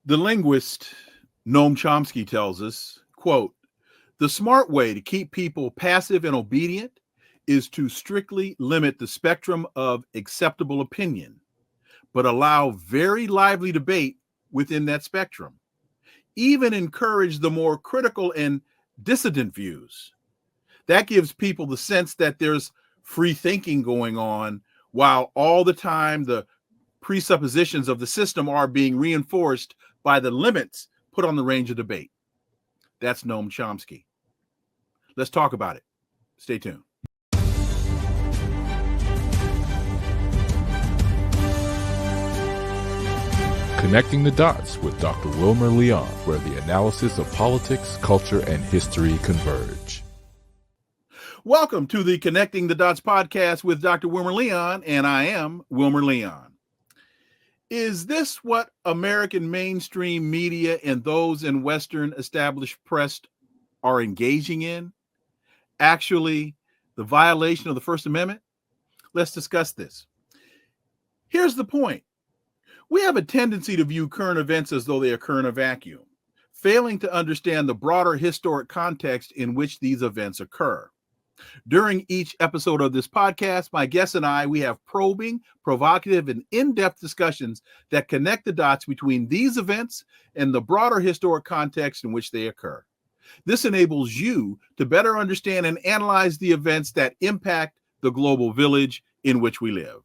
The linguist Noam Chomsky tells us, quote, "The smart way to keep people passive and obedient is to strictly limit the spectrum of acceptable opinion, but allow very lively debate within that spectrum. Even encourage the more critical and dissident views. That gives people the sense that there's free thinking going on, while all the time the presuppositions of the system are being reinforced by the limits put on the range of debate." That's Noam Chomsky. Let's talk about it. Stay tuned. Connecting the Dots with Dr. Wilmer Leon, where the analysis of politics, culture, and history converge. Welcome to the Connecting the Dots podcast with Dr. Wilmer Leon, and I am Wilmer Leon. Is this what American mainstream media and those in Western established press are engaging in? Actually, the violation of the First Amendment? Let's discuss this. Here's the point. We have a tendency to view current events as though they occur in a vacuum, failing to understand the broader historic context in which these events occur. During each episode of this podcast, my guests and I, we have probing, provocative, and in-depth discussions that connect the dots between these events and the broader historic context in which they occur. This enables you to better understand and analyze the events that impact the global village in which we live.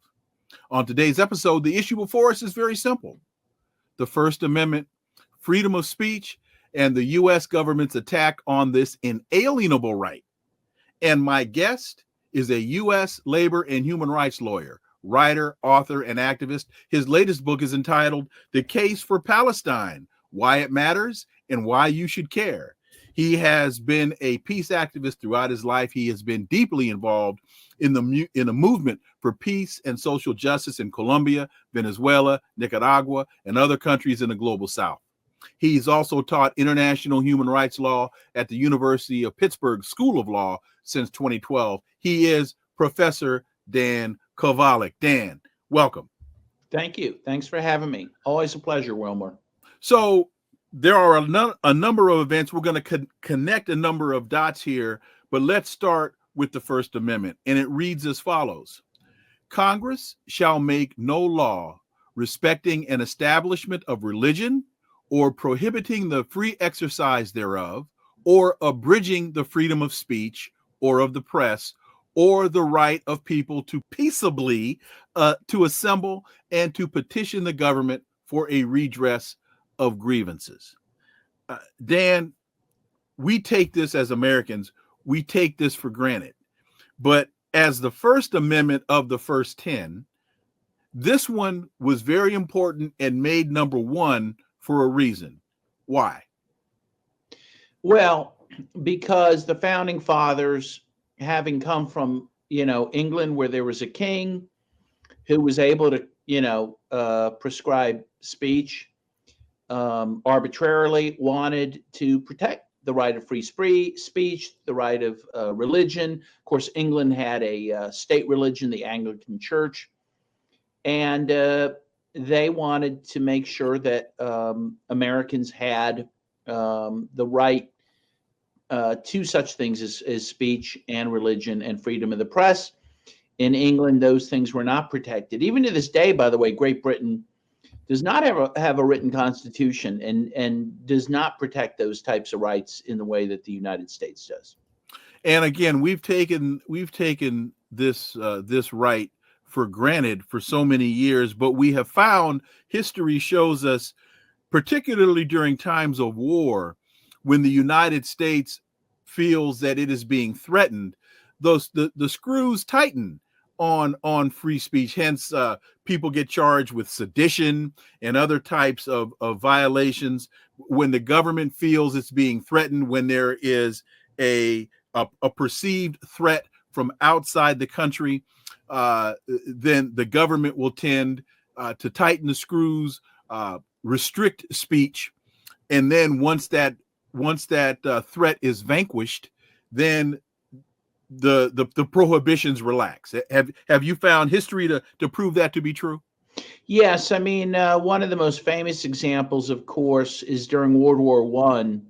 On today's episode, the issue before us is very simple: the First Amendment, freedom of speech, and the U.S. government's attack on this inalienable right. And my guest is a U.S. labor and human rights lawyer, writer, author, and activist. His latest book is entitled "The Case for Palestine: Why It Matters and Why You Should Care." He has been a peace activist throughout his life. He has been deeply involved in the movement for peace and social justice in Colombia, Venezuela, Nicaragua, and other countries in the global South. He's also taught international human rights law at the University of Pittsburgh School of Law since 2012. He is Professor Dan Kovalik. Dan, welcome. Thank you. Thanks for having me. Always a pleasure, Wilmer. So there are a number of events. We're going to connect a number of dots here, but let's start with the First Amendment. And it reads as follows: Congress shall make no law respecting an establishment of religion or prohibiting the free exercise thereof, or abridging the freedom of speech or of the press, or the right of people to peaceably to assemble and to petition the government for a redress of grievances. Dan, we take this as Americans, we take this for granted. But as the First Amendment of the first 10, this one was very important and made number one for a reason. Why? Well, because the founding fathers, having come from, England, where there was a king who was able to, prescribe speech arbitrarily, wanted to protect the right of free speech, the right of religion. Of course, England had a state religion, the Anglican Church, and they wanted to make sure that Americans had the right to such things as speech and religion and freedom of the press. In England, those things were not protected. Even to this day, by the way, Great Britain does not have a written constitution and does not protect those types of rights in the way that the United States does. And again, we've taken this right for granted for so many years, but we have found history shows us, particularly during times of war, when the United States feels that it is being threatened, the screws tighten on free speech. Hence, people get charged with sedition and other types of violations when the government feels it's being threatened, when there is a perceived threat from outside the country. Then the government will tend to tighten the screws, restrict speech, and then once that threat is vanquished, then the prohibitions relax. Have you found history to prove that to be true? Yes, I mean, one of the most famous examples, of course, is during World War One.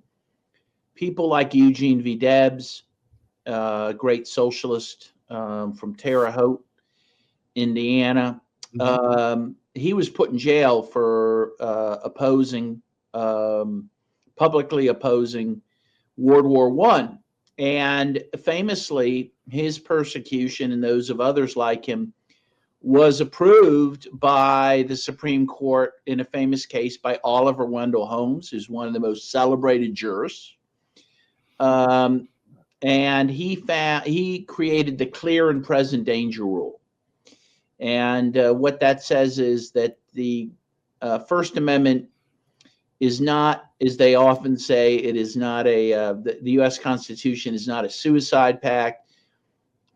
People like Eugene V. Debs, great socialist from Terre Haute, Indiana. He was put in jail for publicly opposing World War One, and famously, his persecution and those of others like him was approved by the Supreme Court in a famous case by Oliver Wendell Holmes, who's one of the most celebrated jurists. And he created the clear and present danger rule. And what that says is that the First Amendment is not, as they often say, it is not the U.S. Constitution is not a suicide pact.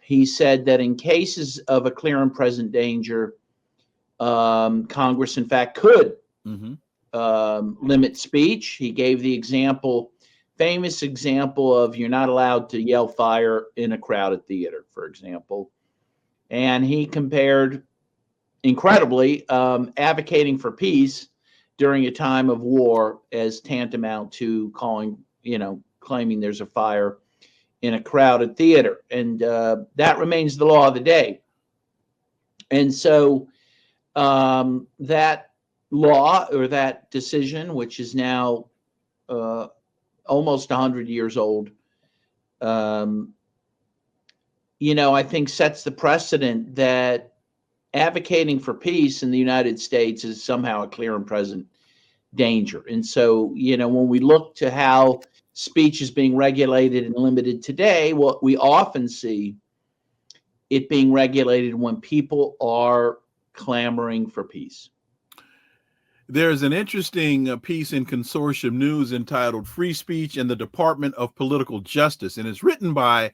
He said that in cases of a clear and present danger, Congress, in fact, could limit speech. He gave the famous example of you're not allowed to yell fire in a crowded theater, for example. And he compared, incredibly, advocating for peace during a time of war as tantamount to claiming there's a fire in a crowded theater. And that remains the law of the day. And so that law, or that decision, which is now almost 100 years old, I think sets the precedent that advocating for peace in the United States is somehow a clear and present danger. And so, when we look to how speech is being regulated and limited today, what we often see it being regulated when people are clamoring for peace. There's an interesting piece in Consortium News entitled Free Speech and the Department of Political Justice, and it's written by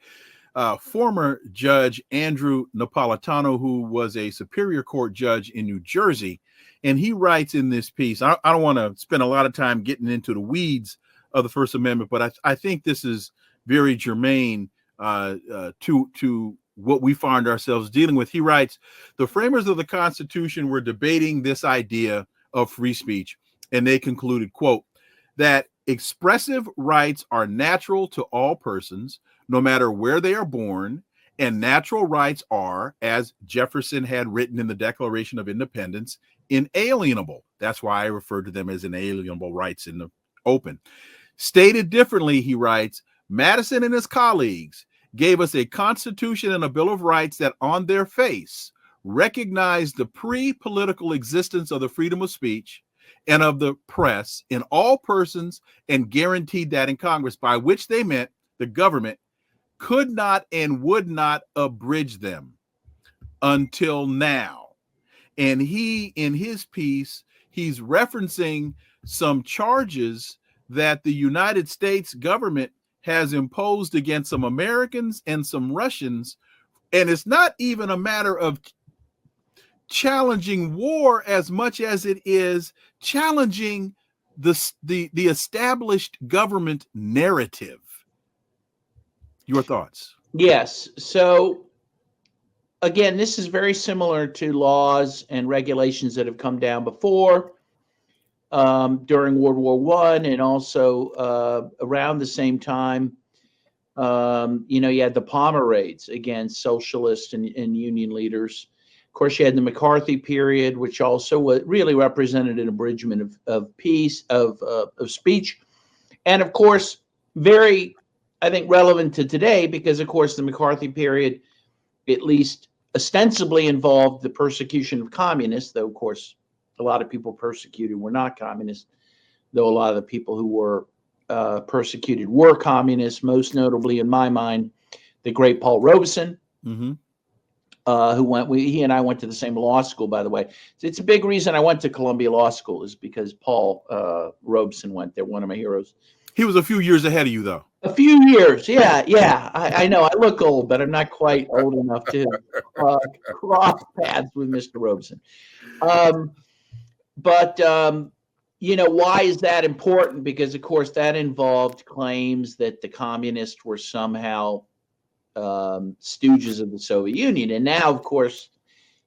former Judge Andrew Napolitano, who was a Superior Court judge in New Jersey. And he writes in this piece, I don't want to spend a lot of time getting into the weeds of the First Amendment, but I think this is very germane to what we find ourselves dealing with. He writes, the framers of the Constitution were debating this idea of free speech, and they concluded, quote, that expressive rights are natural to all persons, no matter where they are born, and natural rights are, as Jefferson had written in the Declaration of Independence, inalienable. That's why I refer to them as inalienable rights in the open. Stated differently, he writes, Madison and his colleagues gave us a Constitution and a Bill of Rights that on their face recognized the pre-political existence of the freedom of speech and of the press in all persons and guaranteed that in Congress, by which they meant the government could not and would not abridge them until now. And he, in his piece, he's referencing some charges that the United States government has imposed against some Americans and some Russians. And it's not even a matter of challenging war as much as it is challenging the established government narrative. Your thoughts? Yes. So again, this is very similar to laws and regulations that have come down before during World War I, and also around the same time. You had the Palmer raids against socialist and union leaders. Of course, you had the McCarthy period, which also really represented an abridgment of peace, of speech. And of course, very, I think, relevant to today, because of course the McCarthy period, at least ostensibly, involved the persecution of communists, though of course a lot of people persecuted were not communists, though a lot of the people who were persecuted were communists, most notably in my mind, the great Paul Robeson, he and I went to the same law school, by the way. It's a big reason I went to Columbia Law School, is because Paul Robeson went there, one of my heroes. He was a few years ahead of you, though. A few years, yeah. I know I look old, but I'm not quite old enough to cross paths with Mr. Robeson. Why is that important? Because, of course, that involved claims that the communists were somehow stooges of the Soviet Union. And now, of course,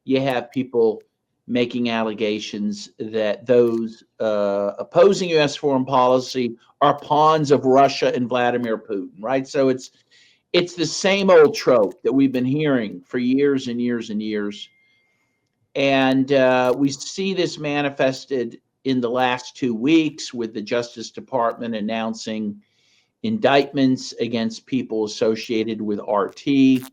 you have people making allegations that those opposing U.S. foreign policy are pawns of Russia and Vladimir Putin, right? So it's the same old trope that we've been hearing for years and years and years. And we see this manifested in the last 2 weeks with the Justice Department announcing indictments against people associated with RT,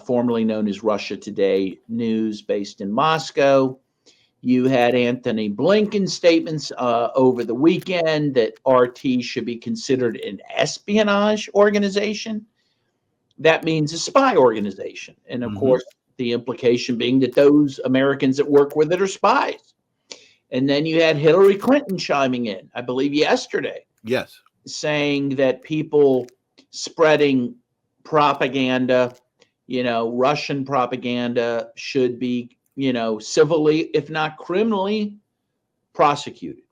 formerly known as Russia Today News, based in Moscow. You had Anthony Blinken's statements over the weekend that RT should be considered an espionage organization. That means a spy organization. And of course, the implication being that those Americans that work with it are spies. And then you had Hillary Clinton chiming in, I believe yesterday. Yes. Saying that people spreading propaganda, Russian propaganda, should be, civilly, if not criminally, prosecuted.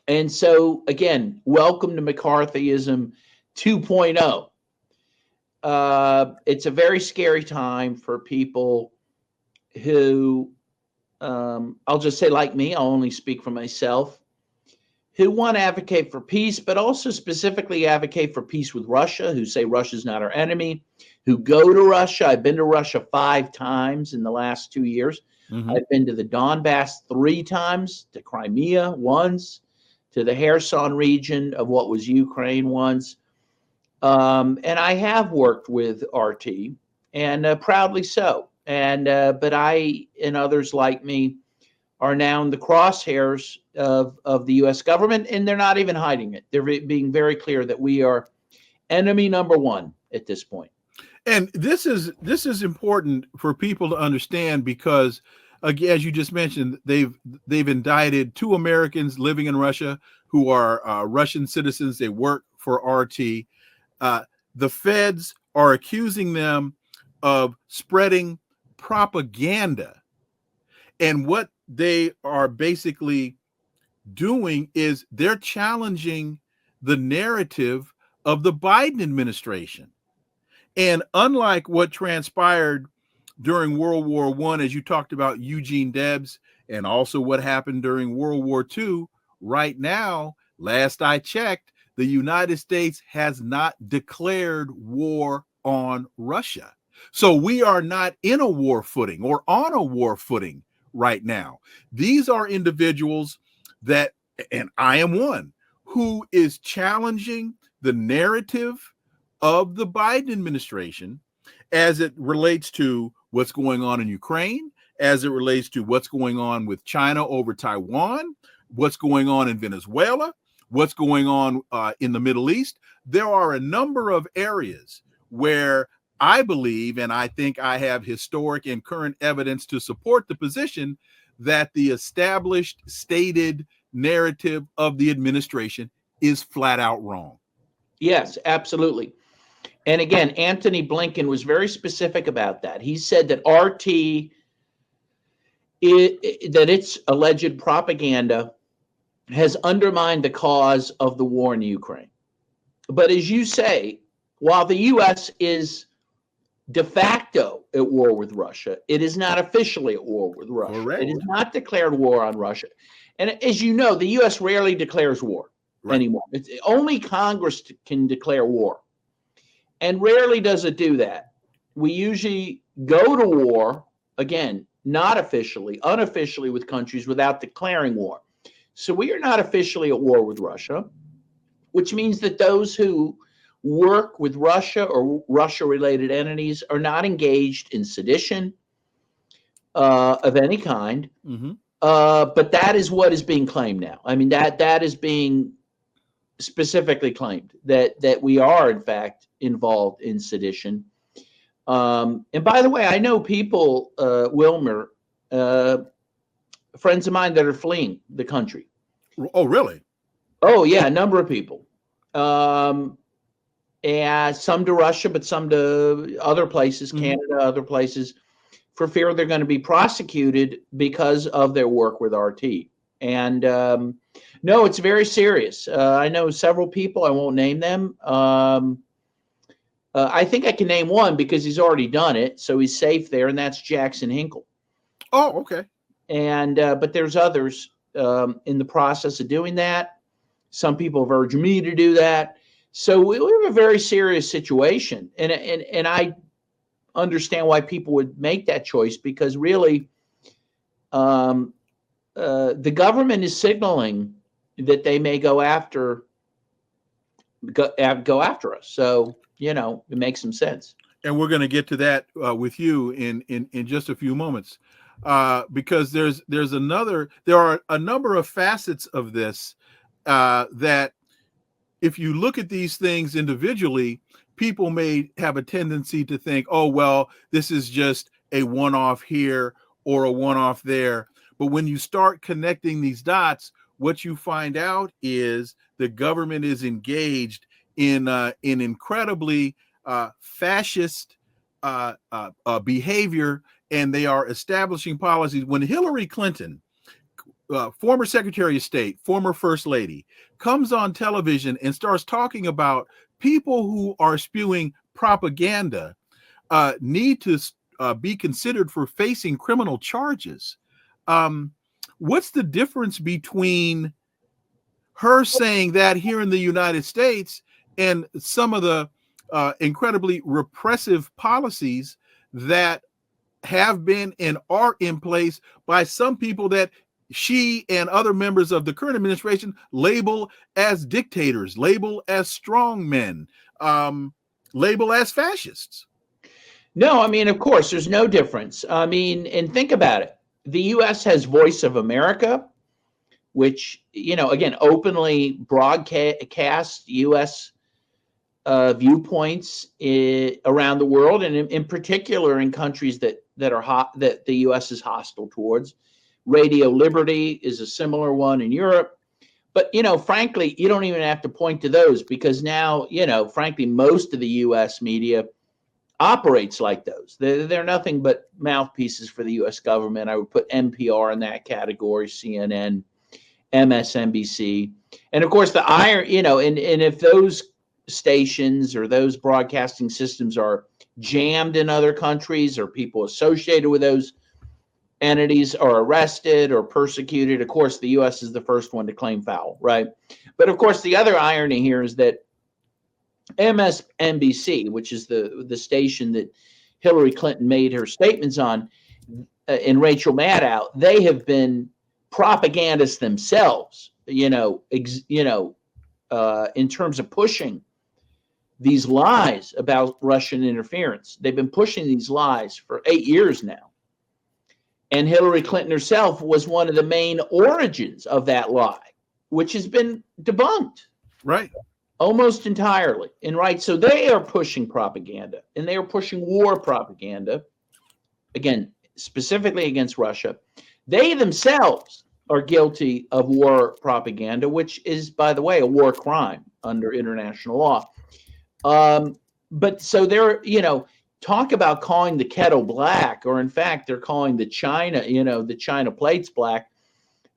And so, again, welcome to McCarthyism 2.0. It's a very scary time for people who, I'll just say like me, I'll only speak for myself, who want to advocate for peace, but also specifically advocate for peace with Russia, who say Russia's not our enemy, who go to Russia. I've been to Russia 5 times in the last 2 years. I've been to the Donbass 3 times, to Crimea once, to the Kherson region of what was Ukraine once. And I have worked with RT, and proudly so. And but I and others like me are now in the crosshairs of the U.S. government, and they're not even hiding it. They're being very clear that we are enemy number 1 at this point. And this is important for people to understand because, again, as you just mentioned, they've indicted 2 Americans living in Russia who are Russian citizens. They work for RT. The feds are accusing them of spreading propaganda. And what they are basically doing is they're challenging the narrative of the Biden administration. And unlike what transpired during World War I, as you talked about Eugene Debs, and also what happened during World War II, right now, last I checked, the United States has not declared war on Russia. So we are not in a war footing or on a war footing right now. These are individuals that, and I am one, who is challenging the narrative of the Biden administration as it relates to what's going on in Ukraine, as it relates to what's going on with China over Taiwan, what's going on in Venezuela, what's going on in the Middle East. There are a number of areas where I believe, and I think I have historic and current evidence to support the position that the established stated narrative of the administration is flat out wrong. Yes, absolutely. And again, Anthony Blinken was very specific about that. He said that RT, that its alleged propaganda has undermined the cause of the war in Ukraine. But as you say, while the U.S. is de facto at war with Russia, it is not officially at war with Russia. Correct. It is not declared war on Russia. And as you know, the U.S. rarely declares war anymore. It's only Congress can declare war. And rarely does it do that. We usually go to war, again, not officially, unofficially with countries without declaring war. So we are not officially at war with Russia, which means that those who work with Russia or Russia-related entities are not engaged in sedition of any kind. But that is what is being claimed now. I mean, that is being specifically claimed, that we are, in fact, involved in sedition. And by the way, I know people, Wilmer, friends of mine that are fleeing the country. Oh, really? Oh, yeah, a number of people. And some to Russia, but some to other places, Canada, other places, for fear they're going to be prosecuted because of their work with RT. And no, it's very serious. I know several people, I won't name them. I think I can name one because he's already done it, so he's safe there, and that's Jackson Hinkle. Oh, okay. And but there's others in the process of doing that. Some people have urged me to do that. So we have a very serious situation, and I understand why people would make that choice, because really, the government is signaling that they may go after us. So it makes some sense. And we're going to get to that with you in just a few moments, because there are a number of facets of this that, if you look at these things individually, people may have a tendency to think, oh, well, this is just a one-off here or a one-off there. But when you start connecting these dots, what you find out is the government is engaged in incredibly fascist behavior, and they are establishing policies. When Hillary Clinton, former Secretary of State, former First Lady, comes on television and starts talking about people who are spewing propaganda need to be considered for facing criminal charges. What's the difference between her saying that here in the United States and some of the incredibly repressive policies that have been and are in place by some people that she and other members of the current administration label as dictators, label as strongmen, label as fascists? No, I mean, of course, there's no difference. I mean, and think about it. The U.S. has Voice of America, which, again, openly broadcasts U.S. Viewpoints around the world, and in particular in countries that are hot, that the U.S. is hostile towards. Radio Liberty is a similar one in Europe. But, frankly, you don't even have to point to those, because now, frankly, most of the U.S. media operates like those. They're nothing but mouthpieces for the U.S. government. I would put NPR in that category, CNN, MSNBC. And, of course, the iron, and if those stations or those broadcasting systems are jammed in other countries, or people associated with those entities are arrested or persecuted, of course, the U.S. is the first one to claim foul, right? But, of course, the other irony here is that MSNBC, which is the station that Hillary Clinton made her statements on, and Rachel Maddow, they have been propagandists themselves, in terms of pushing these lies about Russian interference. They've been pushing these lies for 8 years now. And Hillary Clinton herself was one of the main origins of that lie, which has been debunked. Right. Almost entirely. And right, so they are pushing propaganda, and they are pushing war propaganda, again, specifically against Russia. They themselves are guilty of war propaganda, which is, by the way, a war crime under international law. But so they're, talk about calling the kettle black, or in fact, they're calling the China plates black,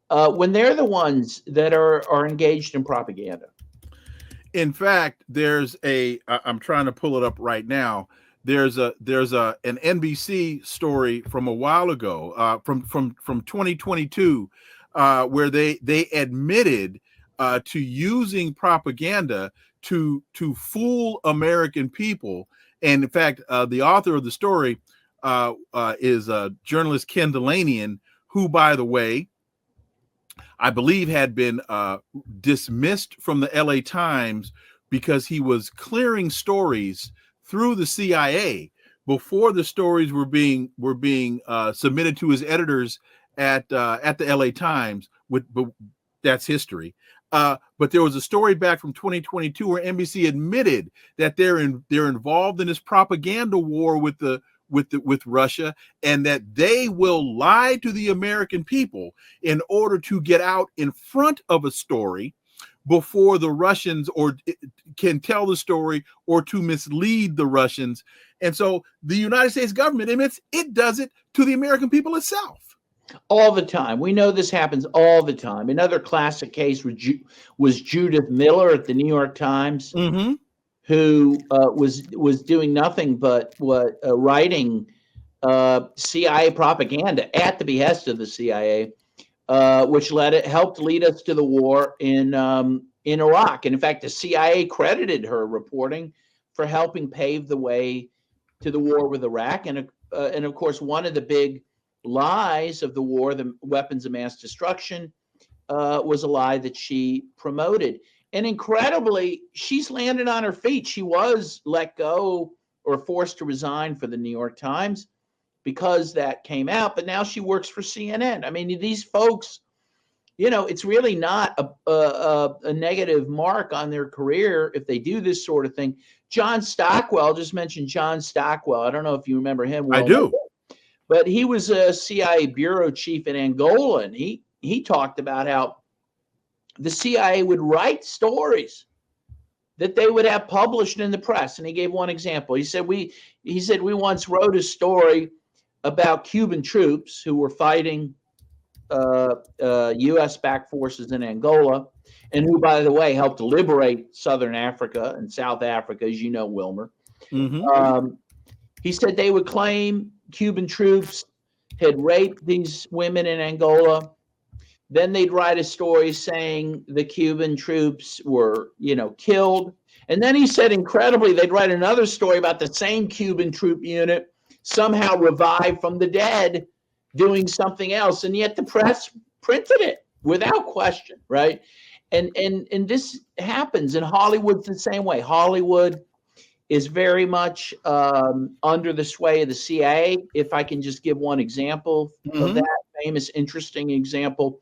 when they're the ones that are engaged in propaganda. In fact, I'm trying to pull it up right now. There's an NBC story from a while ago, from 2022, where they admitted to using propaganda to fool American people. And in fact, the author of the story is journalist Ken Delanian, who, by the way, I believe had been dismissed from the LA Times because he was clearing stories through the CIA before the stories were being submitted to his editors at the LA Times. But that's history. But there was a story back from 2022 where NBC admitted that they're involved in this propaganda war with Russia, and that they will lie to the American people in order to get out in front of a story before the Russians can tell the story, or to mislead the Russians. And so the United States government admits it does it to the American people itself. All the time. We know this happens all the time. Another classic case was Judith Miller at the New York Times, who was doing nothing but writing CIA propaganda at the behest of the CIA, which helped lead us to the war in Iraq. And in fact, the CIA credited her reporting for helping pave the way to the war with Iraq. And of course, one of the big lies of the war, the weapons of mass destruction, was a lie that she promoted. And incredibly, she's landed on her feet. She was let go or forced to resign for the New York Times because that came out, but now she works for CNN. I mean, these folks, it's really not a negative mark on their career if they do this sort of thing. John Stockwell, just mentioned John Stockwell. I don't know if you remember him. I do. But he was a CIA bureau chief in Angola, and he talked about how the CIA would write stories that they would have published in the press. And he gave one example. He said we once wrote a story about Cuban troops who were fighting U.S.-backed forces in Angola, and who, by the way, helped liberate Southern Africa and South Africa, as you know, Wilmer. Mm-hmm. He said they would claim Cuban troops had raped these women in Angola. Then they'd write a story saying the Cuban troops were, killed. And then he said, incredibly, they'd write another story about the same Cuban troop unit somehow revived from the dead doing something else. And yet the press printed it without question, right? And this happens in Hollywood the same way. Hollywood is very much under the sway of the CIA. If I can just give one example of that famous, interesting example.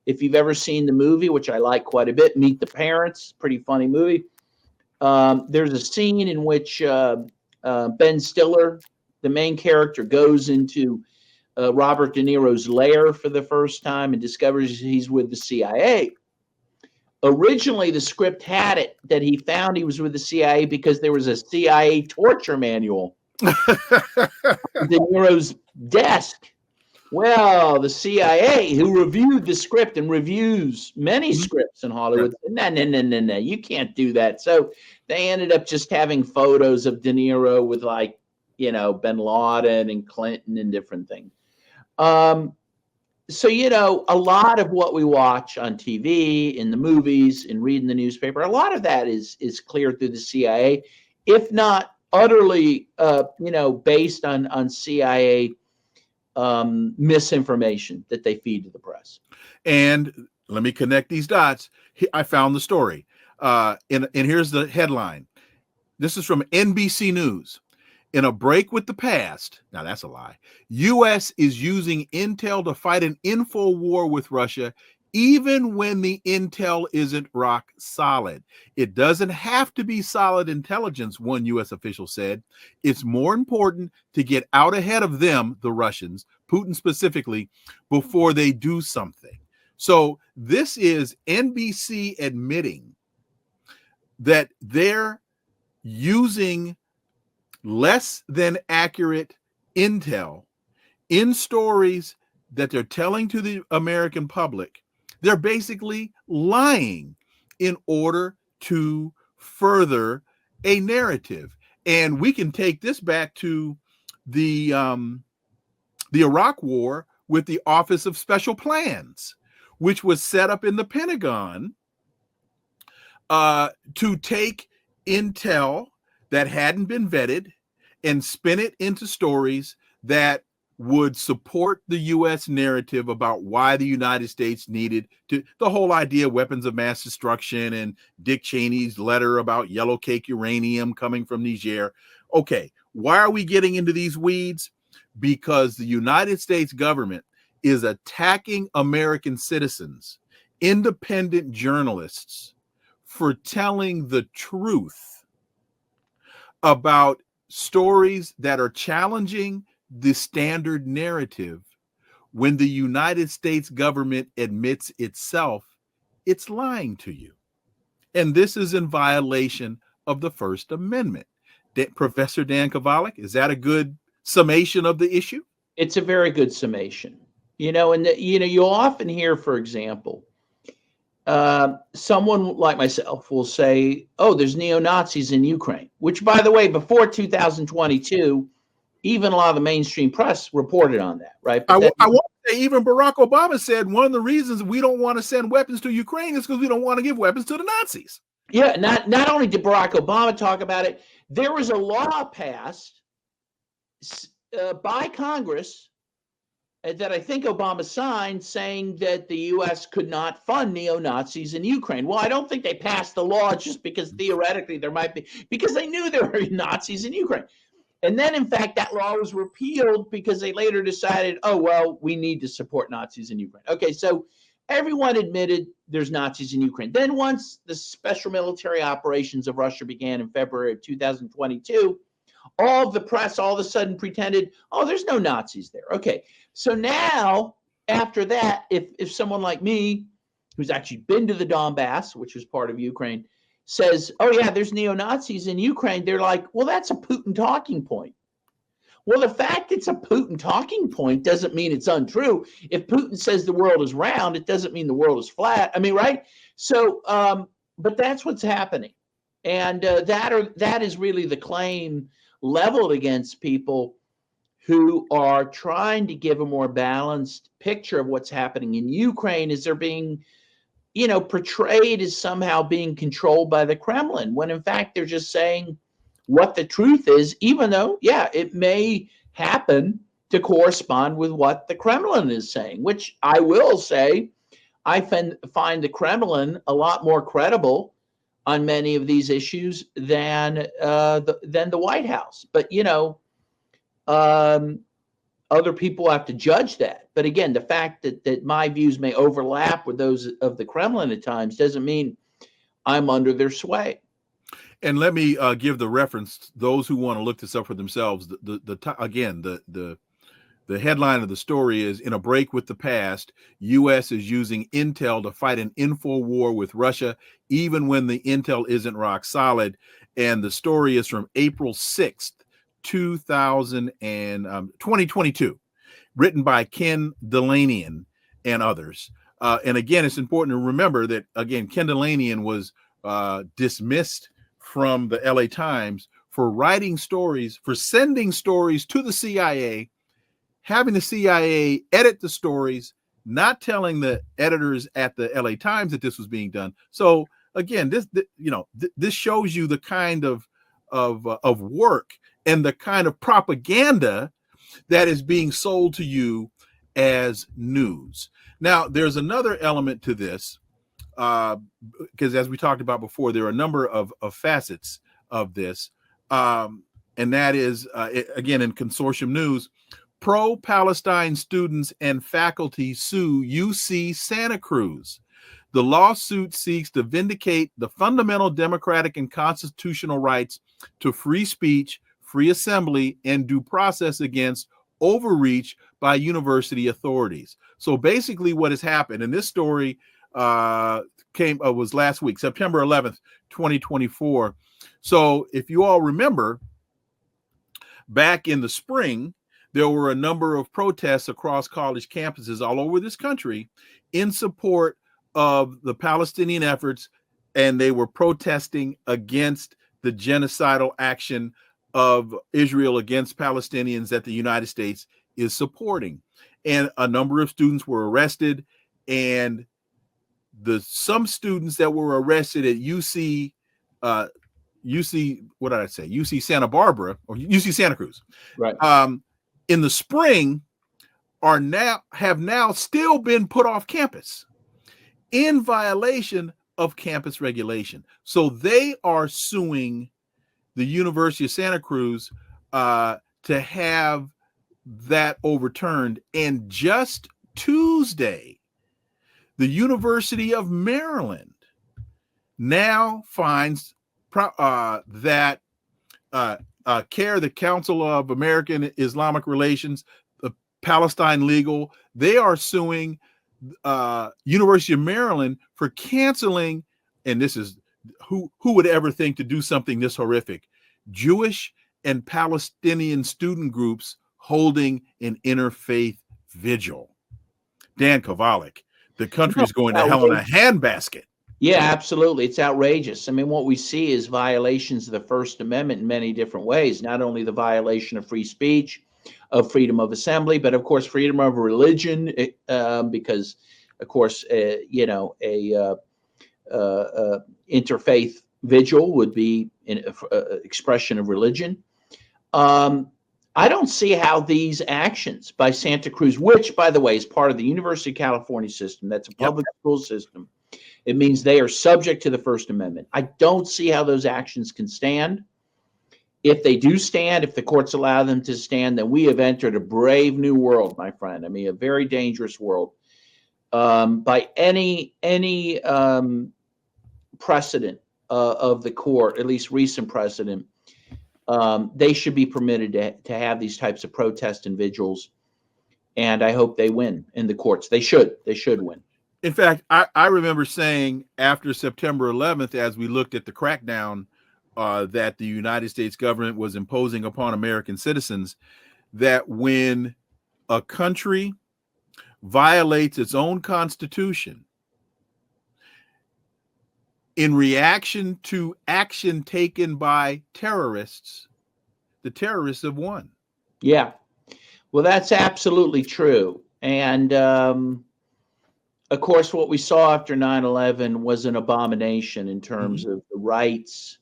If you've ever seen the movie, which I like quite a bit, Meet the Parents, pretty funny movie. There's a scene in which Ben Stiller, the main character, goes into Robert De Niro's lair for the first time and discovers he's with the CIA. Originally, the script had it that he found he was with the CIA because there was a CIA torture manual on De Niro's desk. Well, the CIA, who reviewed the script and reviews many scripts in Hollywood, said, no, you can't do that. So they ended up just having photos of De Niro with Bin Laden and Clinton and different things. So, a lot of what we watch on TV, in the movies, and read in the newspaper, a lot of that is clear through the CIA, if not utterly, based on CIA misinformation that they feed to the press. And let me connect these dots. I found the story. And here's the headline. This is from NBC News. In a break with the past, now that's a lie, U.S. is using intel to fight an info war with Russia, even when the intel isn't rock solid. It doesn't have to be solid intelligence, one U.S. official said. It's more important to get out ahead of them, the Russians, Putin specifically, before they do something. So this is NBC admitting that they're using less than accurate intel in stories that they're telling to the American public. They're basically lying in order to further a narrative. And we can take this back to the Iraq War with the Office of Special Plans, which was set up in the Pentagon to take intel that hadn't been vetted and spin it into stories that would support the U.S. narrative about why the United States needed to, the whole idea of weapons of mass destruction and Dick Cheney's letter about yellow cake uranium coming from Niger. Okay, why are we getting into these weeds? Because the United States government is attacking American citizens, independent journalists, for telling the truth about stories that are challenging the standard narrative when the United States government admits itself it's lying to you. And this is in violation of the First Amendment. Professor Dan Kovalik, is that a good summation of the issue? It's a very good summation. You'll often hear, for example, someone like myself will say, oh, there's neo-Nazis in Ukraine, which, by the way, before 2022, even a lot of the mainstream press reported on that, right? I But want to say even Barack Obama said one of the reasons we don't want to send weapons to Ukraine is because we don't want to give weapons to the Nazis. yeah, not only did Barack Obama talk about it, there was a law passed by Congress that I think Obama signed saying that the U.S. could not fund neo-Nazis in Ukraine. Well, I don't think they passed the law just because theoretically there might be, because they knew there were Nazis in Ukraine. And then, in fact, that law was repealed because they later decided, oh, well, we need to support Nazis in Ukraine. Okay, so everyone admitted there's Nazis in Ukraine. Then once the special military operations of Russia began in February of 2022, all of the press all of a sudden pretended, oh, there's no Nazis there. Okay, so now, after that, if someone like me, who's actually been to the Donbass, which was part of Ukraine, says, oh, yeah, there's neo-Nazis in Ukraine, they're like, well, that's a Putin talking point. Well, the fact it's a Putin talking point doesn't mean it's untrue. If Putin says the world is round, it doesn't mean the world is flat. I mean, right? So, but that's what's happening. And that is really the claim leveled against people who are trying to give a more balanced picture of what's happening in Ukraine, is they're being, portrayed as somehow being controlled by the Kremlin, when in fact they're just saying what the truth is, even though, yeah, it may happen to correspond with what the Kremlin is saying, which I will say, I find the Kremlin a lot more credible on many of these issues than the White House. But, other people have to judge that. But again, the fact that my views may overlap with those of the Kremlin at times doesn't mean I'm under their sway. And let me give the reference, those who want to look this up for themselves. The headline of the story is, in a break with the past, U.S. is using intel to fight an info war with Russia, even when the intel isn't rock solid. And the story is from April 6th, 2022, written by Ken Delanian and others. And again, it's important to remember that, again, Ken Delanian was dismissed from the LA Times for writing stories, for sending stories to the CIA, having the CIA edit the stories, not telling the editors at the LA Times that this was being done. So again, this shows you the kind of work and the kind of propaganda that is being sold to you as news. Now, there's another element to this, because as we talked about before, there are a number of facets of this, and that is, again, in consortium news, pro-Palestine students and faculty sue UC Santa Cruz. The lawsuit seeks to vindicate the fundamental democratic and constitutional rights to free speech, free assembly, and due process against overreach by university authorities. So basically what has happened, and this story was last week, September 11th, 2024. So if you all remember, back in the spring, there were a number of protests across college campuses all over this country in support of the Palestinian efforts, and they were protesting against the genocidal action of Israel against Palestinians that the United States is supporting. And a number of students were arrested, and some students that were arrested at UC Santa Barbara or UC Santa Cruz, right, in the spring, have now still been put off campus in violation of campus regulation. So they are suing the University of Santa Cruz to have that overturned. And just Tuesday, the University of Maryland now finds that CAIR, the Council of American Islamic Relations, the Palestine Legal, they are suing University of Maryland for canceling, and this is who would ever think to do something this horrific, Jewish and Palestinian student groups holding an interfaith vigil. Dan Kovalik, the country's going to hell in a handbasket. Yeah, absolutely. It's outrageous. I mean, what we see is violations of the First Amendment in many different ways, not only the violation of free speech, of freedom of assembly, but of course, freedom of religion, because, of course, interfaith vigil would be an expression of religion. I don't see how these actions by Santa Cruz, which, by the way, is part of the University of California system, that's a public school system. It means they are subject to the First Amendment. I don't see how those actions can stand. If they do stand, if the courts allow them to stand, then we have entered a brave new world, my friend. I mean, a very dangerous world. By any precedent of the court, at least recent precedent, they should be permitted to have these types of protests and vigils. And I hope they win in the courts. They should win. In fact, I remember saying after September 11th, as we looked at the crackdown that the United States government was imposing upon American citizens, that when a country violates its own constitution in reaction to action taken by terrorists, the terrorists have won. Yeah. Well, that's absolutely true. And of course, what we saw after 9/11 was an abomination in terms of the rights,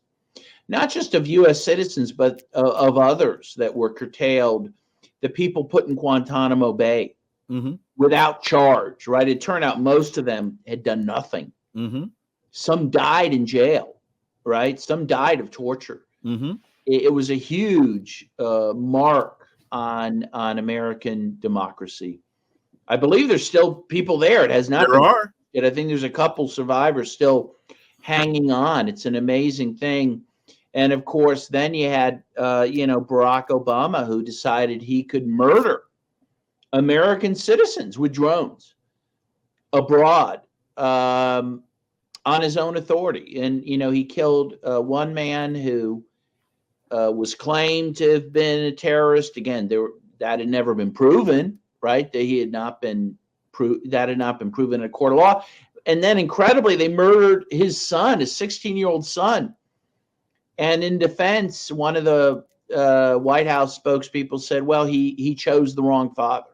not just of U.S. citizens, but of others that were curtailed, the people put in Guantanamo Bay without charge, right? It turned out most of them had done nothing. Some died in jail, right? Some died of torture. It was a huge mark on American democracy. I believe there's still people there. It has not. There are. I think there's a couple survivors still hanging on. It's an amazing thing. And of course, then you had, Barack Obama, who decided he could murder American citizens with drones abroad on his own authority. And, he killed one man who was claimed to have been a terrorist. Again, that had never been proven. Right, that he had not been proven in a court of law, and then incredibly, they murdered his son, his 16-year-old son. And in defense, one of the White House spokespeople said, "Well, he chose the wrong father."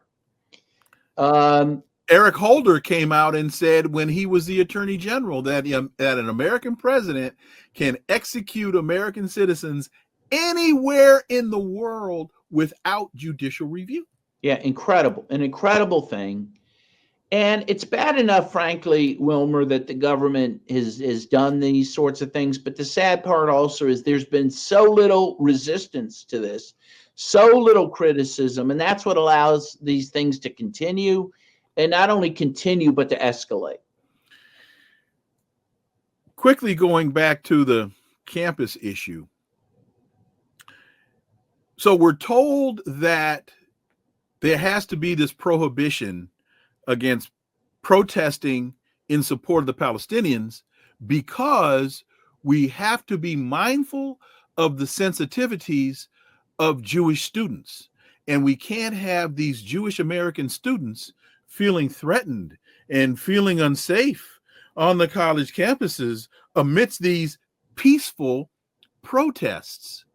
Eric Holder came out and said when he was the Attorney General that an American president can execute American citizens anywhere in the world without judicial review. Yeah, an incredible thing. And it's bad enough, frankly, Wilmer, that the government has done these sorts of things. But the sad part also is there's been so little resistance to this, so little criticism. And that's what allows these things to continue, and not only continue, but to escalate. Quickly going back to the campus issue. So we're told that there has to be this prohibition against protesting in support of the Palestinians because we have to be mindful of the sensitivities of Jewish students. And we can't have these Jewish American students feeling threatened and feeling unsafe on the college campuses amidst these peaceful protests,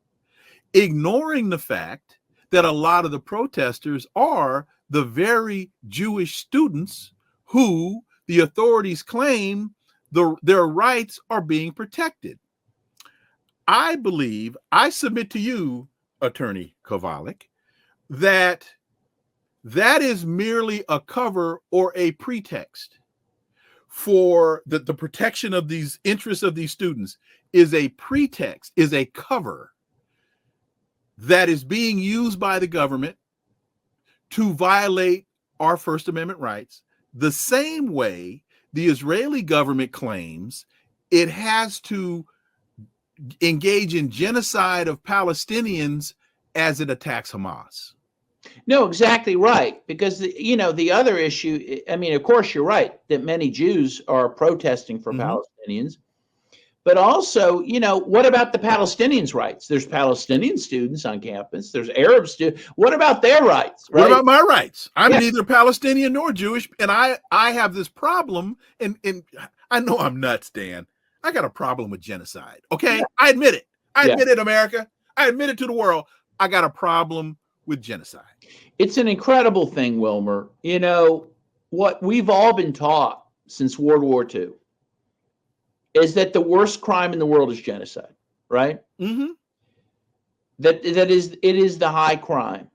ignoring the fact that a lot of the protesters are the very Jewish students who the authorities claim their rights are being protected. I submit to you, Attorney Kovalik, that is merely a cover or a pretext for the protection of these interests of these students is a pretext, is a cover that is being used by the government to violate our First Amendment rights, the same way the Israeli government claims it has to engage in genocide of Palestinians as it attacks Hamas. No, exactly right. Because, the other issue, I mean, of course, you're right that many Jews are protesting for Palestinians. But also, what about the Palestinians' rights? There's Palestinian students on campus. There's Arab students. What about their rights? Right? What about my rights? I'm neither Palestinian nor Jewish, and I have this problem, and I know I'm nuts, Dan. I got a problem with genocide. Okay, I admit it. I admit it, America. I admit it to the world. I got a problem with genocide. It's an incredible thing, Wilmer. You know, what we've all been taught since World War II is that the worst crime in the world is genocide, right? Mm-hmm. It is the high crime.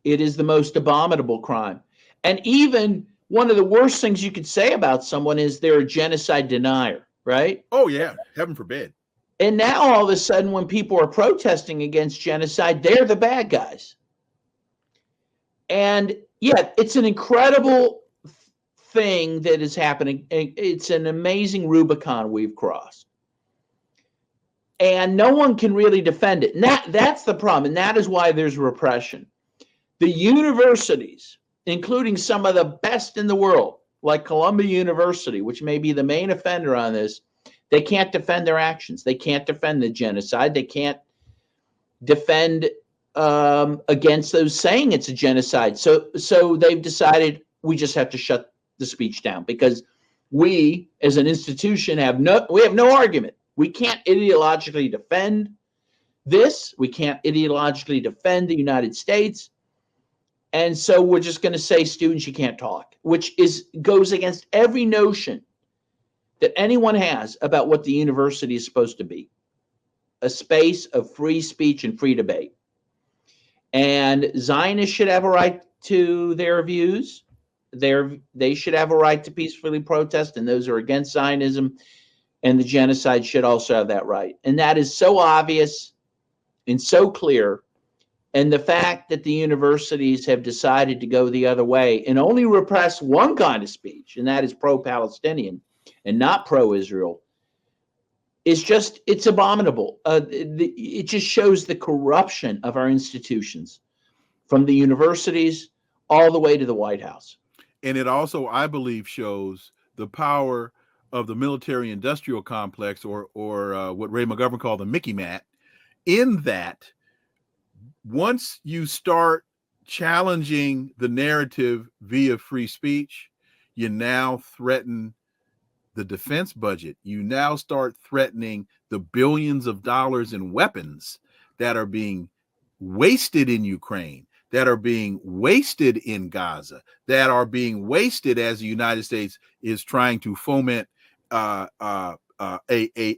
It is the most abominable crime. And even one of the worst things you could say about someone is they're a genocide denier, right? Oh, yeah. Heaven forbid. And now all of a sudden, when people are protesting against genocide, they're the bad guys. And yeah, it's an incredible thing that is happening. It's an amazing Rubicon we've crossed. And no one can really defend it. And that's the problem. And that is why there's repression. The universities, including some of the best in the world, like Columbia University, which may be the main offender on this, they can't defend their actions. They can't defend the genocide. They can't defend against those saying it's a genocide. So they've decided we just have to shut the speech down because we, as an institution, have no argument. We can't ideologically defend this. We can't ideologically defend the United States. And so we're just going to say, students, you can't talk, which goes against every notion that anyone has about what the university is supposed to be, a space of free speech and free debate. And Zionists should have a right to their views. They should have a right to peacefully protest, and those who are against Zionism and the genocide should also have that right. And that is so obvious and so clear. And the fact that the universities have decided to go the other way and only repress one kind of speech, and that is pro-Palestinian and not pro-Israel, it's abominable. It just shows the corruption of our institutions, from the universities all the way to the White House. And it also, I believe, shows the power of the military-industrial complex, or what Ray McGovern called the Mickey Mat, in that once you start challenging the narrative via free speech, you now threaten the defense budget. You now start threatening the billions of dollars in weapons that are being wasted in Ukraine, that are being wasted in Gaza, that are being wasted as the United States is trying to foment a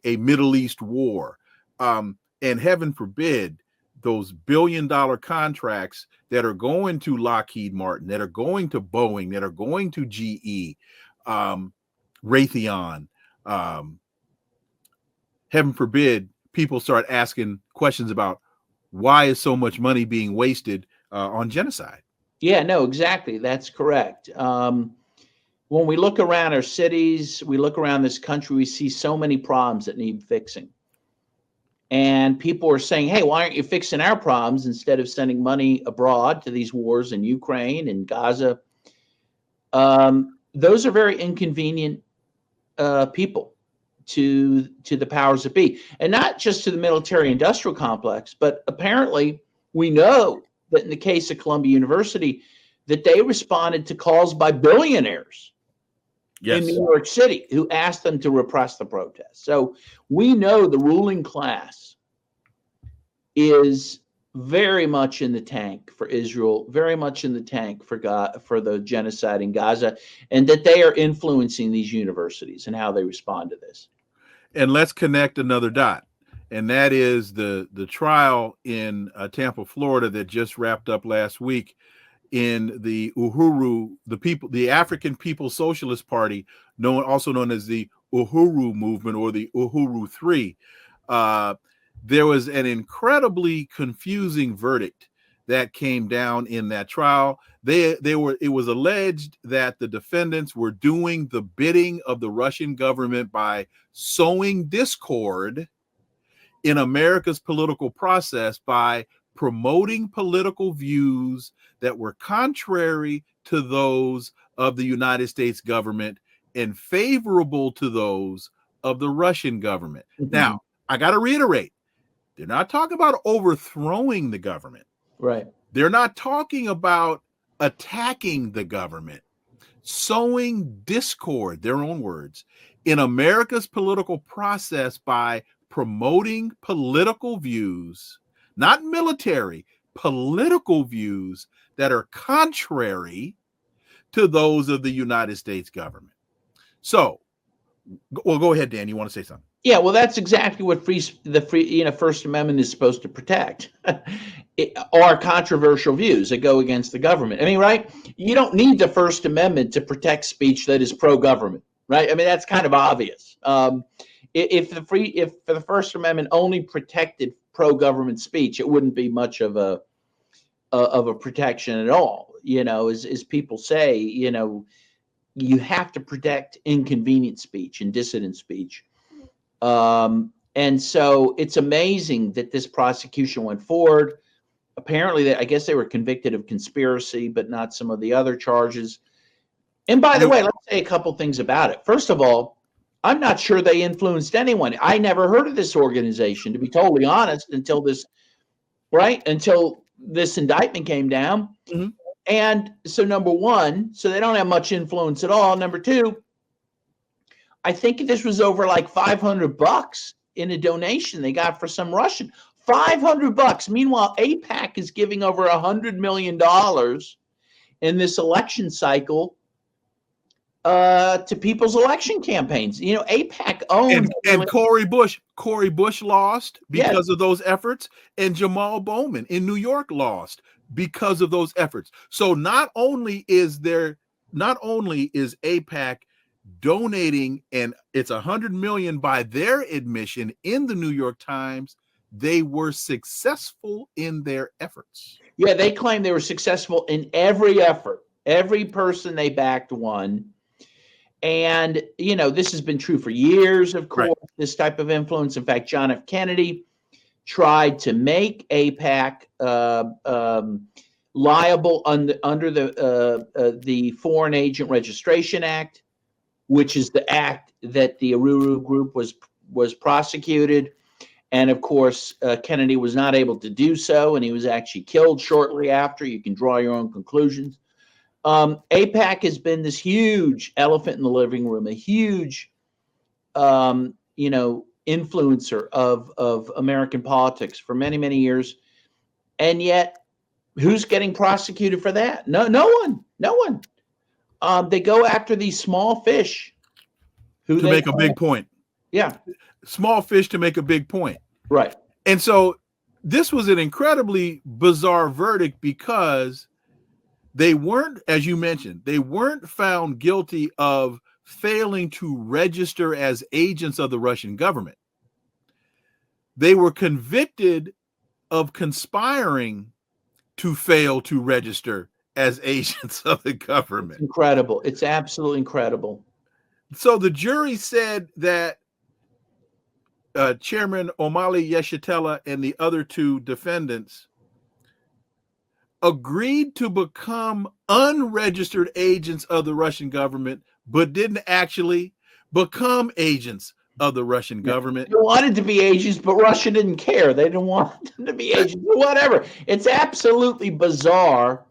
Middle East war. And heaven forbid, those billion-dollar contracts that are going to Lockheed Martin, that are going to Boeing, that are going to GE, Raytheon, heaven forbid, people start asking questions about why is so much money being wasted on genocide. Yeah, no, exactly. That's correct. When we look around our cities, we look around this country, we see so many problems that need fixing. And people are saying, hey, why aren't you fixing our problems instead of sending money abroad to these wars in Ukraine and Gaza? Those are very inconvenient people to the powers that be, and not just to the military-industrial complex, but apparently we know that in the case of Columbia University, that they responded to calls by billionaires in New York City who asked them to repress the protests. So we know the ruling class is very much in the tank for Israel, very much in the tank for the genocide in Gaza, and that they are influencing these universities and how they respond to this. And let's connect another dot, and that is the trial in Tampa, Florida, that just wrapped up last week in the Uhuru, the African People's Socialist Party, also known as the Uhuru movement or the Uhuru 3. There was an incredibly confusing verdict that came down in that trial. It was alleged that the defendants were doing the bidding of the Russian government by sowing discord in America's political process by promoting political views that were contrary to those of the United States government and favorable to those of the Russian government. Mm-hmm. Now, I got to reiterate, they're not talking about overthrowing the government. Right. They're not talking about attacking the government. Sowing discord, their own words, in America's political process by promoting political views, not military, political views that are contrary to those of the United States government. So, well, go ahead, Dan. You want to say something? Yeah, well, that's exactly what the First Amendment is supposed to protect. Are controversial views that go against the government. I mean, right? You don't need the First Amendment to protect speech that is pro-government, right? I mean, that's kind of obvious. If the First Amendment only protected pro-government speech, it wouldn't be much of a protection at all. As people say, you have to protect inconvenient speech and dissident speech. And so it's amazing that this prosecution went forward. Apparently, I guess they were convicted of conspiracy, but not some of the other charges. And by the way, let's say a couple things about it. First of all, I'm not sure they influenced anyone. I never heard of this organization, to be totally honest, until this indictment came down. Mm-hmm. And so number one, so they don't have much influence at all. Number two, I think this was over like $500 in a donation they got for some Russian. $500. Meanwhile, AIPAC is giving over $100 million in this election cycle to people's election campaigns. AIPAC owns and Cory Bush lost because of those efforts, and Jamal Bowman in New York lost because of those efforts. So not only is AIPAC donating, and it's $100 million by their admission in the New York Times, they were successful in their efforts. Yeah, they claim they were successful in every effort. Every person they backed won. And, this has been true for years, of course, right. This type of influence. In fact, John F. Kennedy tried to make AIPAC liable under the Foreign Agent Registration Act, which is the act that the Uhuru group was prosecuted. And of course, Kennedy was not able to do so, and he was actually killed shortly after. You can draw your own conclusions. AIPAC has been this huge elephant in the living room, a huge, influencer of American politics for many, many years. And yet, who's getting prosecuted for that? No one. They go after these small fish to make a big point. Yeah. Small fish to make a big point. Right. And so this was an incredibly bizarre verdict because they weren't, as you mentioned, they weren't found guilty of failing to register as agents of the Russian government. They were convicted of conspiring to fail to register as agents of the government. Incredible. It's absolutely incredible. So the jury said that Chairman Omali Yeshitela and the other two defendants agreed to become unregistered agents of the Russian government, but didn't actually become agents of the Russian government. They wanted to be agents, but Russia didn't care. They didn't want them to be agents, whatever. It's absolutely bizarre.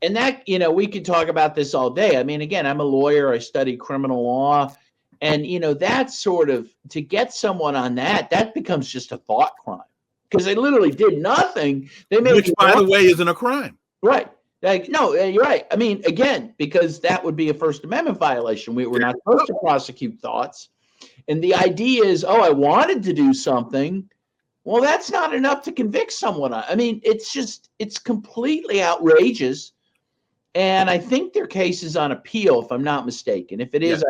And that, we could talk about this all day. I mean, again, I'm a lawyer. I study criminal law. And, that sort of, to get someone on that becomes just a thought crime. Because they literally did nothing. Which, by the way, isn't a crime. Right. No, you're right. I mean, again, because that would be a First Amendment violation. We're not supposed to prosecute thoughts. And the idea is, I wanted to do something. Well, that's not enough to convict someone. I mean, it's completely outrageous. And I think their case is on appeal, if I'm not mistaken. If it is,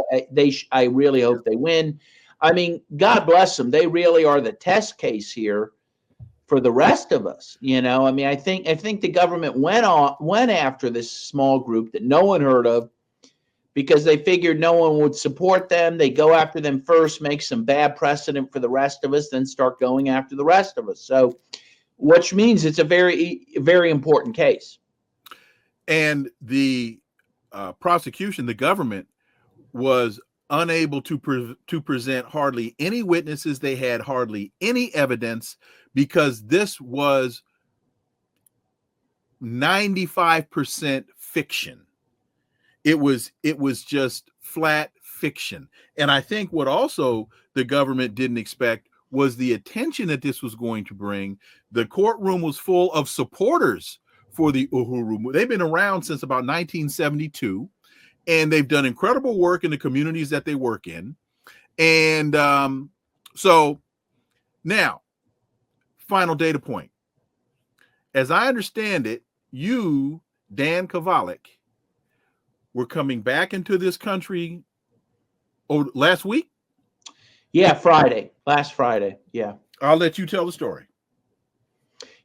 I really hope they win. I mean, God bless them. They really are the test case here for the rest of us. I mean, I think the government went after this small group that no one heard of because they figured no one would support them. They go after them first, make some bad precedent for the rest of us, then start going after the rest of us. So, which means it's a very, very important case. And the prosecution, the government, was unable to present hardly any witnesses. They had hardly any evidence because this was 95% fiction. It was just flat fiction. And I think what also the government didn't expect was the attention that this was going to bring. The courtroom was full of supporters for the Uhuru. They've been around since about 1972, and they've done incredible work in the communities that they work in. And so now, final data point. As I understand it, you, Dan Kovalik, were coming back into this country last week? Yeah, last Friday. Yeah. I'll let you tell the story.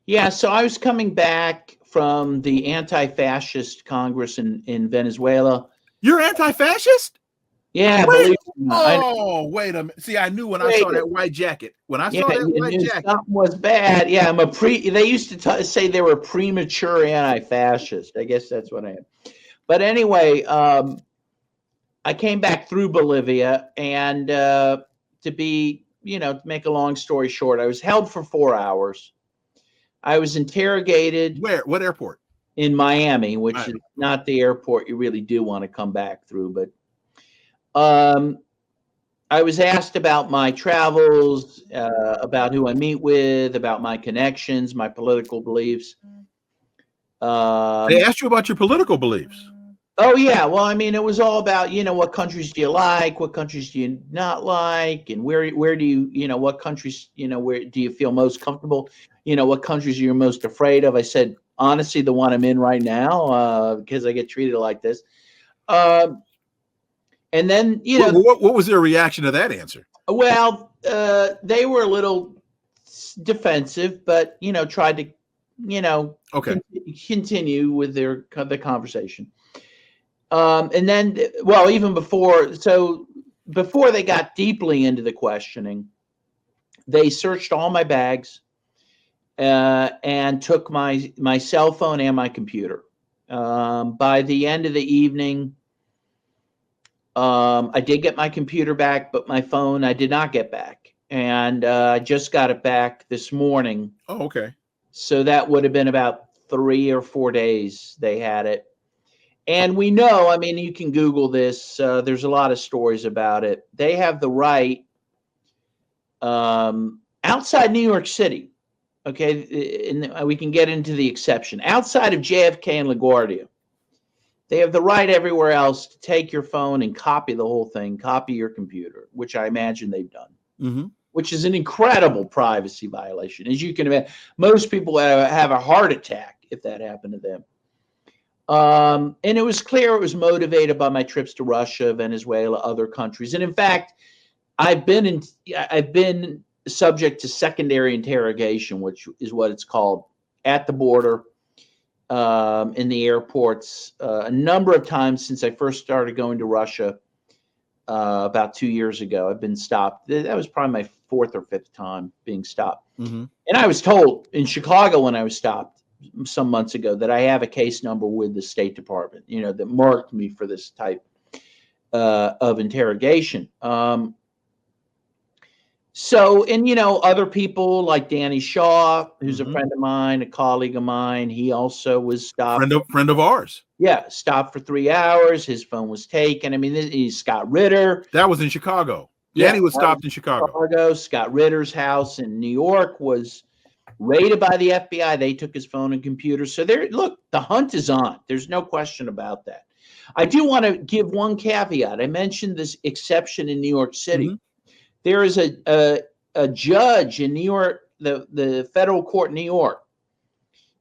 Yeah, so I was coming back from the anti-fascist Congress in Venezuela. You're anti-fascist? Yeah, Wait, believe it or not. wait a minute. See, I knew when I saw that white jacket. When I saw that you white knew jacket. something was bad. Yeah, they used to say they were premature anti-fascist. I guess that's what I am. But anyway, I came back through Bolivia, and to make a long story short, I was held for 4 hours. I was interrogated. Where? What airport? In Miami, which is not the airport you really do want to come back through. But I was asked about my travels, about who I meet with, about my connections, my political beliefs. They asked you about your political beliefs. Oh, yeah. Well, I mean, it was all about, what countries do you like? What countries do you not like? And where do you, what countries, where do you feel most comfortable? What countries you're most afraid of? I said, honestly, the one I'm in right now, because I get treated like this. And then, what was their reaction to that answer? Well, they were a little defensive, but, tried to, continue with the conversation. And then, well, even before they got deeply into the questioning, they searched all my bags and took my cell phone and my computer. By the end of the evening, I did get my computer back, but my phone I did not get back. And I just got it back this morning. Oh, okay. So that would have been about 3 or 4 days they had it. And we know, I mean, you can Google this. There's a lot of stories about it. They have the right outside New York City. Okay, and we can get into the exception. Outside of JFK and LaGuardia, they have the right everywhere else to take your phone and copy the whole thing, copy your computer, which I imagine they've done, which is an incredible privacy violation. As you can imagine, most people have a heart attack if that happened to them. And it was clear it was motivated by my trips to Russia, Venezuela, other countries. And in fact, I've been subject to secondary interrogation, which is what it's called, at the border, in the airports, a number of times since I first started going to Russia about 2 years ago. I've been stopped. That was probably my 4th or 5th time being stopped. And I was told in Chicago when I was stopped some months ago that I have a case number with the State Department, that marked me for this type of interrogation. So, and other people like Danny Shaw, who's a friend of mine, a colleague of mine, he also was stopped. Friend of ours. Yeah, stopped for 3 hours. His phone was taken. I mean, he's Scott Ritter. That was in Chicago. Danny was stopped in Chicago. Scott Ritter's house in New York was raided by the FBI. They took his phone and computer. So look, the hunt is on. There's no question about that. I do want to give one caveat. I mentioned this exception in New York City. There is a judge in New York, the federal court in New York,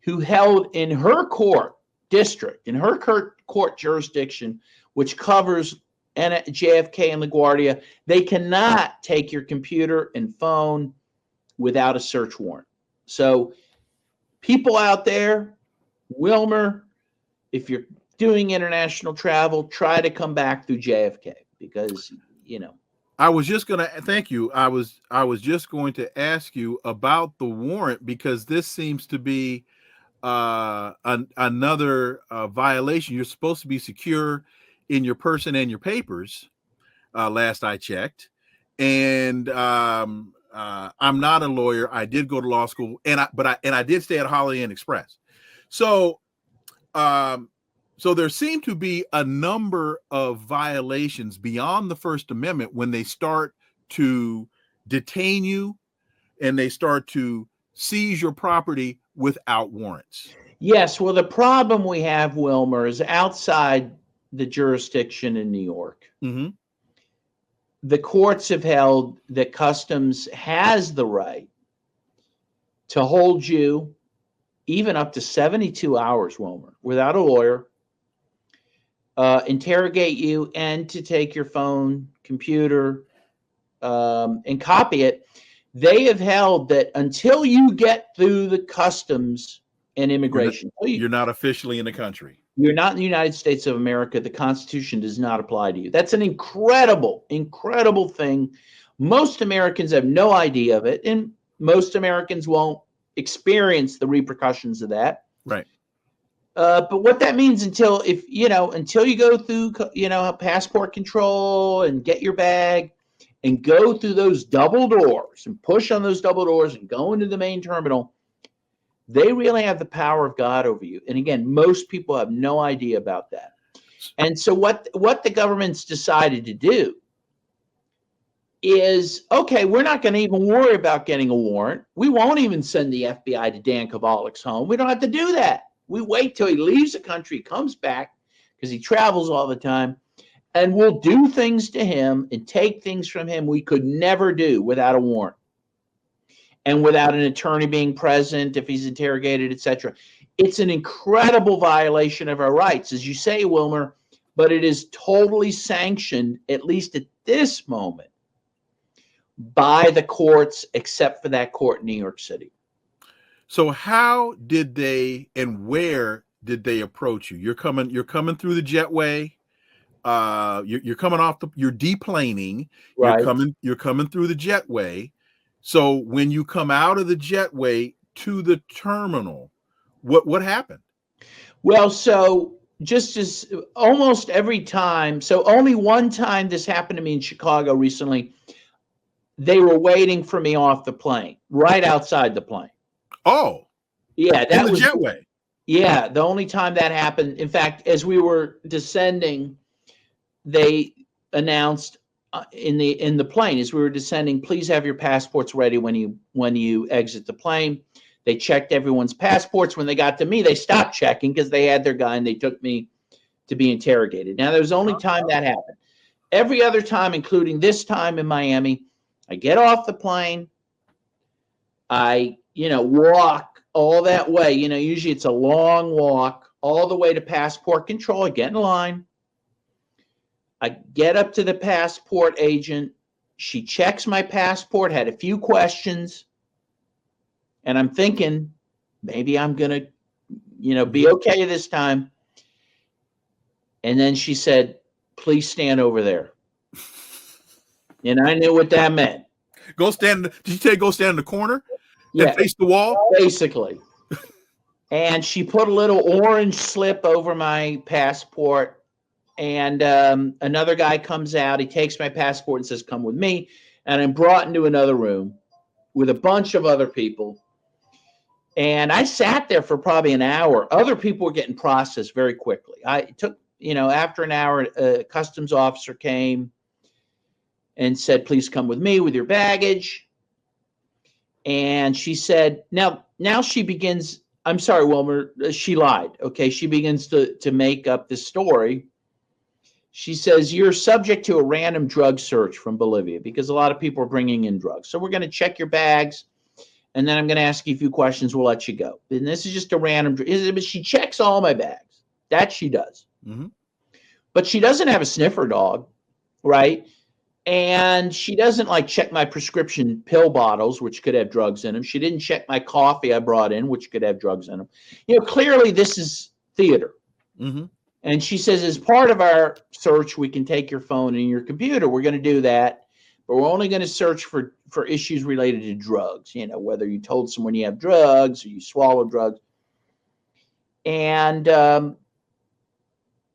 who held in her court district, in her court jurisdiction, which covers JFK and LaGuardia, they cannot take your computer and phone without a search warrant. So people out there, Wilmer, if you're doing international travel, try to come back through JFK because, I was just going to thank you. I was just going to ask you about the warrant because this seems to be another violation. You're supposed to be secure in your person and your papers. Last I checked, and I'm not a lawyer. I did go to law school, and I did stay at Holiday Inn Express. So So there seem to be a number of violations beyond the First Amendment when they start to detain you and they start to seize your property without warrants. Yes. Well, the problem we have, Wilmer, is outside the jurisdiction in New York. Mm-hmm. The courts have held that Customs has the right to hold you even up to 72 hours, Wilmer, without a lawyer, interrogate you, and to take your phone, computer, and copy it. They have held that until you get through the customs and immigration, you're not officially in the country. You're not in the United States of America. The Constitution does not apply to you. That's an incredible, incredible thing. Most Americans have no idea of it, and most Americans won't experience the repercussions of that. Right. But what that means until you go through, passport control and get your bag and go through those double doors and push on those double doors and go into the main terminal, they really have the power of God over you. And again, most people have no idea about that. And so what the government's decided to do is, okay, we're not going to even worry about getting a warrant. We won't even send the FBI to Dan Kovalik's home. We don't have to do that. We wait till he leaves the country, comes back, because he travels all the time, and we'll do things to him and take things from him we could never do without a warrant and without an attorney being present if he's interrogated, etc. It's an incredible violation of our rights, as you say, Wilmer, but it is totally sanctioned, at least at this moment, by the courts, except for that court in New York City. So how did they and where did they approach you? You're coming through the jetway. You're coming off you're deplaning. Right. You're coming through the jetway. So when you come out of the jetway to the terminal, what happened? Well, so just as almost every time, so only one time this happened to me in Chicago recently, they were waiting for me off the plane, right outside the plane. Oh, yeah, that was jetway. Yeah, the only time that happened. In fact, as we were descending, they announced in the plane as we were descending, please have your passports ready when you exit the plane. They checked everyone's passports. When they got to me, they stopped checking because they had their guy and they took me to be interrogated. Now, there was only time that happened. Every other time, including this time in Miami, I get off the plane. I, walk all that way. Usually it's a long walk all the way to passport control. I get in line. I get up to the passport agent. She checks my passport, had a few questions. And I'm thinking, maybe I'm going to, be okay this time. And then she said, please stand over there. And I knew what that meant. Go stand. Did you say go stand in the corner? Yeah. And face the wall? Basically. And she put a little orange slip over my passport. And another guy comes out. He takes my passport and says, come with me. And I'm brought into another room with a bunch of other people. And I sat there for probably an hour. Other people were getting processed very quickly. I took, after an hour, a customs officer came and said, please come with me with your baggage. And she said, now she begins, I'm sorry, Wilmer, she lied. Okay. She begins to make up this story. She says, you're subject to a random drug search from Bolivia because a lot of people are bringing in drugs. So we're going to check your bags. And then I'm going to ask you a few questions. We'll let you go. And this is just a random. But she checks all my bags. That she does. Mm-hmm. But she doesn't have a sniffer dog, right? And she doesn't check my prescription pill bottles, which could have drugs in them. She didn't check my coffee I brought in, which could have drugs in them. Clearly this is theater. Mm-hmm. And she says, as part of our search, we can take your phone and your computer. We're going to do that. But we're only going to search for issues related to drugs, whether you told someone you have drugs or you swallowed drugs. And,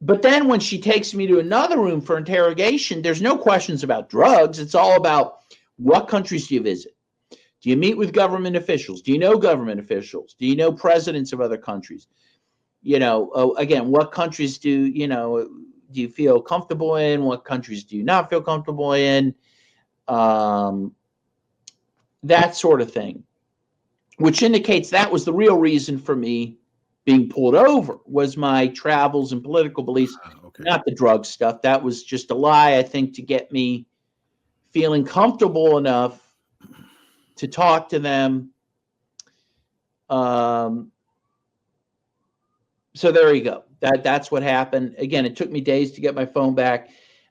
but then when she takes me to another room for interrogation, there's no questions about drugs. It's all about what countries do you visit? Do you meet with government officials? Do you know government officials? Do you know presidents of other countries? Again, what countries do you feel comfortable in? What countries do you not feel comfortable in? That sort of thing, which indicates that was the real reason for me being pulled over, was my travels and political beliefs, Okay. not the drug stuff. That was just a lie, I think, to get me feeling comfortable enough to talk to them. So there you go. That's what happened. Again, it took me days to get my phone back.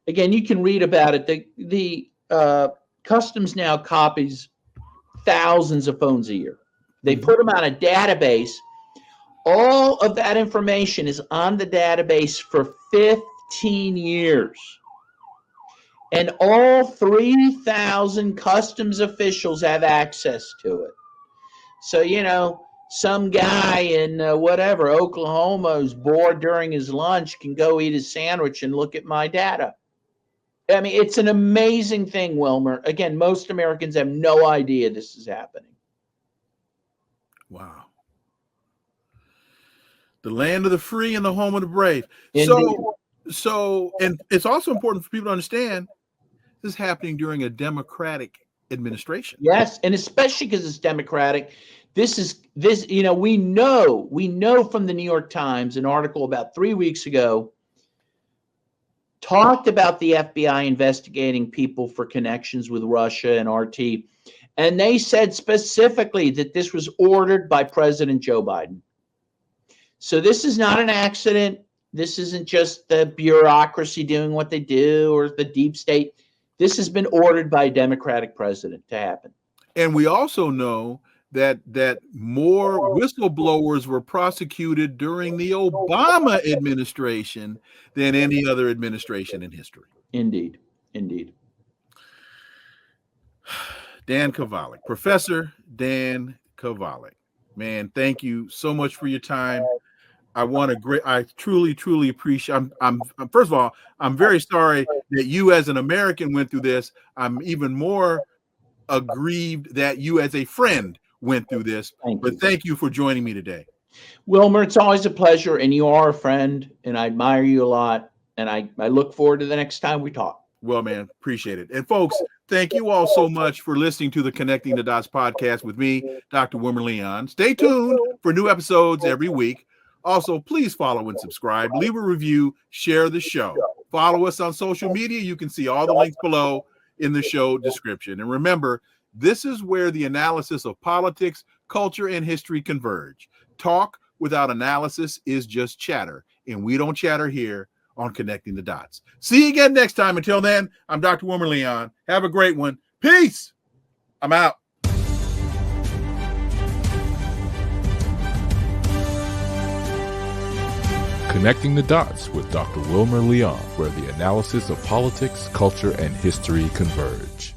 Again, you can read about it. The Customs now copies thousands of phones a year. They put them on a database. All of that information is on the database for 15 years. And all 3,000 customs officials have access to it. So, some guy in Oklahoma who's bored during his lunch can go eat his sandwich and look at my data. I mean, it's an amazing thing, Wilmer. Again, most Americans have no idea this is happening. Wow. The land of the free and the home of the brave. Indeed. So, and it's also important for people to understand this is happening during a Democratic administration. Yes, and especially because it's Democratic. We know from the New York Times, an article about 3 weeks ago, talked about the FBI investigating people for connections with Russia and RT. And they said specifically that this was ordered by President Joe Biden. So this is not an accident. This isn't just the bureaucracy doing what they do or the deep state. This has been ordered by a Democratic president to happen. And we also know that more whistleblowers were prosecuted during the Obama administration than any other administration in history. Indeed. Dan Kovalik, Professor Dan Kovalik. Man, thank you so much for your time. I truly appreciate. First of all, I'm very sorry that you as an American went through this. I'm even more aggrieved that you as a friend went through this. Thank you for joining me today. Wilmer, it's always a pleasure, and you are a friend, and I admire you a lot, and I look forward to the next time we talk. Well, man, appreciate it. And folks, thank you all so much for listening to the Connecting the Dots podcast with me, Dr. Wilmer Leon. Stay tuned for new episodes every week. Also, please follow and subscribe, leave a review, share the show. Follow us on social media. You can see all the links below in the show description. And remember, this is where the analysis of politics, culture, and history converge. Talk without analysis is just chatter, and we don't chatter here on Connecting the Dots. See you again next time. Until then, I'm Dr. Wilmer Leon. Have a great one. Peace. I'm out. Connecting the Dots with Dr. Wilmer Leon, where the analysis of politics, culture, and history converge.